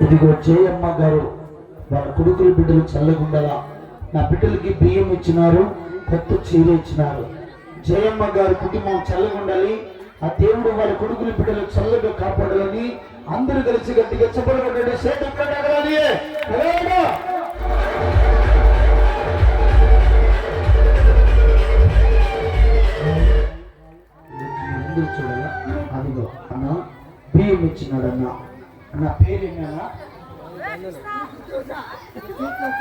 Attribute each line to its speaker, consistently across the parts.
Speaker 1: ఇదిగో జయమ్మ గారు వాళ్ళ కొడుకులు బిడ్డలు చల్లగుండలా నా బిడ్డలకి బియ్యం ఇచ్చినారు, కొత్త చీర ఇచ్చినారు. జయమ్మ గారి కుటుంబం చల్లగుండాలి, ఆ దేవుడు వాళ్ళ కొడుకులు బిడ్డలు చల్లగా కాపాడాలని అందరూ కలిసి గట్టిగా చెప్పలు కొట్టండి. చూడాలా అదిగో అన్న బియ్యం ఇచ్చినాడు. అన్న పేరు ఏమన్నా?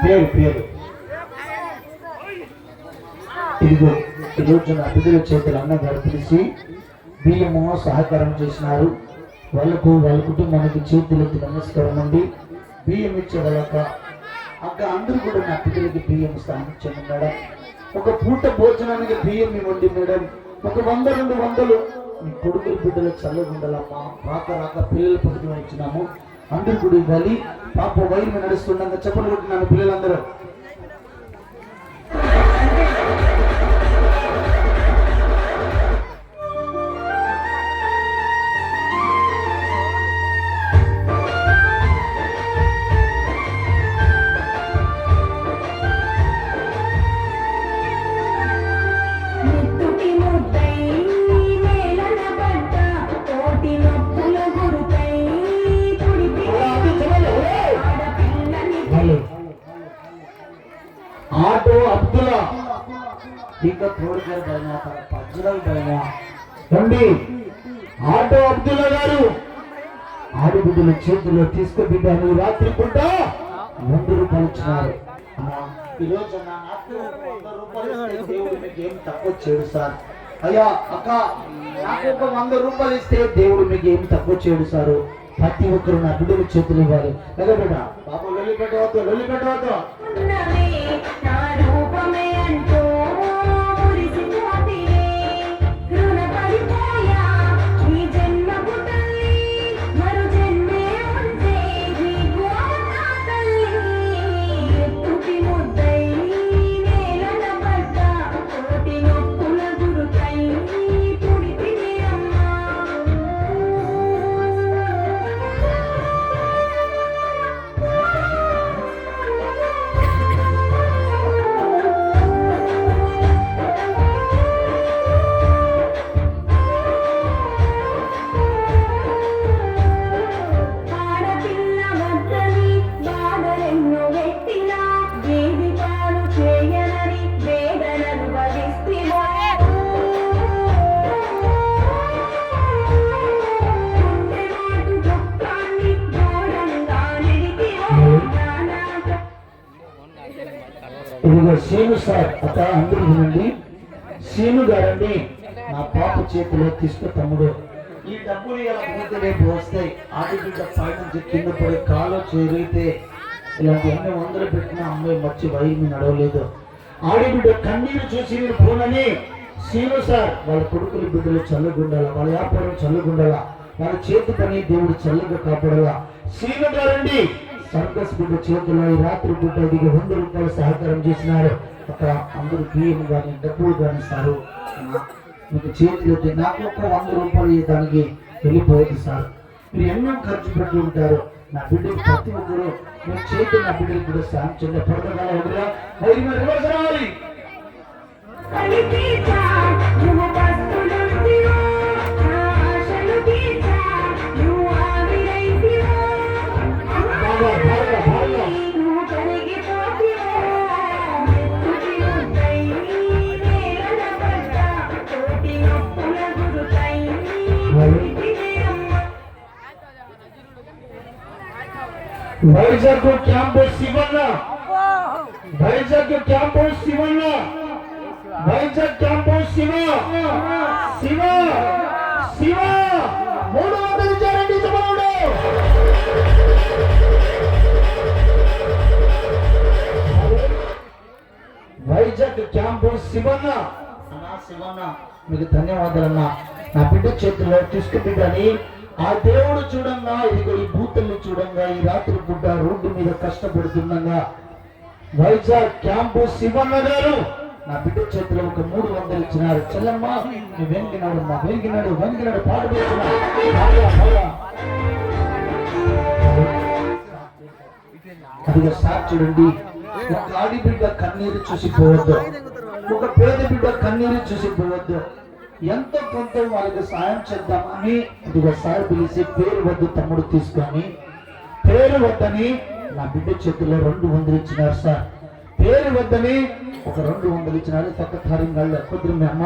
Speaker 1: పేరు ఇదిగో ఈరోజు నా బిడ్డల చేతులు అన్నగారు పిలిచి బియ్యము సహకారం చేసినారు. వాళ్ళకు వాళ్ళ కుటుంబానికి చేతులెత్తి నమస్కారం అండి. బియ్యం ఇచ్చే వాళ్ళక అక్క అందరూ కూడా నా బిడ్డలకి బియ్యం స్థానించండి మేడం. ఒక పూట భోజనానికి బియ్యం ఇవ్వండి మేడం. ఒక 100-200 మీ కొడుకులు బిడ్డలు చల్లగుండాలమ్మా. రాక పిల్లలు పుట్టుకుని ఇచ్చినాము, అందరూ కూడా ఇవ్వాలి. పాప వైరు నడుస్తుండగా చెప్పలు కొట్టినాను పిల్లలందరూ. ఆటో అబ్దుల్లా ఇంకా తోడుగారు పైన పజ్జురాలు పైన రండి. ఆటో అబ్దుల్లా గారు ఆడబిడ్డల చేతుల్లో తీసుకుబిడ్డాను. రాత్రి పూట 100 రూపాయలు ఇచ్చినారు. ఈరోజు నాకు 100 రూపాయలు దేవుడు మీకు ఏం తక్కువ చేయడు సార్. అయ్యా అక్క నాకు ఒక 100 రూపాయలు ఇస్తే దేవుడు మీకు ఏం తక్కువ చేయడు సారు. ప్రతి ఒక్కరు నా బిడ్డల చేతులు ఇవ్వాలి కదా బిడ్డ. బాబు లొల్లి పెట్టవద్దు. ఇదిగో సీను సార్ అక్క అందరూ వినండి. సీను గారండి నా పాప చేతిలో తీసుకో తమ్ముడు. ఈ డబ్బులు ఇలా పోతే రేపు వస్తాయి. ఆడిబిడ్డ పై నుంచి కింద పడి కాలో చేరితే ఇలాంటి ఎన్ని 100 పెట్టినా అమ్మాయి మర్చి వైపు నడవలేదు. ఆడిబిడ్డ కన్నీరు చూసి మీరు పోనని సీను సార్ వాళ్ళ కొడుకులు బిడ్డలు చల్లగుండాల, వాళ్ళ వ్యాపారం చల్లగుండాల, వాళ్ళ చేతి పని దేవుడు చల్లగా కాపాడాల. సీను గారండి సర్కస్ బిడ్డ చేతుల్లో ఈ రాత్రి పూట 100 రూపాయలు సహకారం చేసినారు. అక్కడ అందరూ బియ్యం కానీ డబ్బులు కానీ సారు మీకు చేతులు అయితే నాకు ఒక 100 రూపాయలు దానికి వెళ్ళిపోయేది సార్. మీరు ఎన్నో ఖర్చు పెట్టి ఉంటారు. నా బిడ్డలు ప్రతి ఒక్కరు మీ చేతులు నా బిడ్డలు కూడా సాయం చేయండి. పడతగాల వదిలా Vizag campus Sivanna, Vizag campus Sivanna, Vizag campus Siva 300 ఇచ్చారండి. వైజాగ్ క్యాంపస్ శివన్న మీకు ధన్యవాదాలన్నా. నా బిడ్డ చేతుల్లో తీసుకుబిడ్డని ఆ దేవుడు చూడంగా ఇదిగో ఈ భూతల్ని చూడంగా ఈ రాత్రి పూట రోడ్డు మీద కష్టపడుతుండగా వైజాగ్ క్యాంపు శివన్న గారు నా బిడ్డ చేతిలో ఒక 300 ఇచ్చినారు. చెల్లమ్మ నువ్వు వెంగినాడు పాటు అదిగా సార్ చూడండి, ఒక ఆడిబిడ్డ కన్నీరు చూసిపోవద్దు, ఒక పేద బిడ్డ కన్నీరు చూసిపోవద్దు. ఎంతో కొంత వాళ్ళకి సాయం చేద్దామని ఇదిగో సార్ పిలిచి పేరు వద్దు తమ్ముడు తీసుకొని, పేరు వద్దని నా బిడ్డ చేతిలో 200 ఇచ్చినారు సార్. పేరు వద్దని ఒక 200 ఇచ్చినారు. పక్క కార్యంగా కొద్దిగా మీ అమ్మ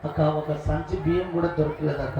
Speaker 1: అక్క ఒక సంచి బియ్యం కూడా దొరకలేదు అక్క.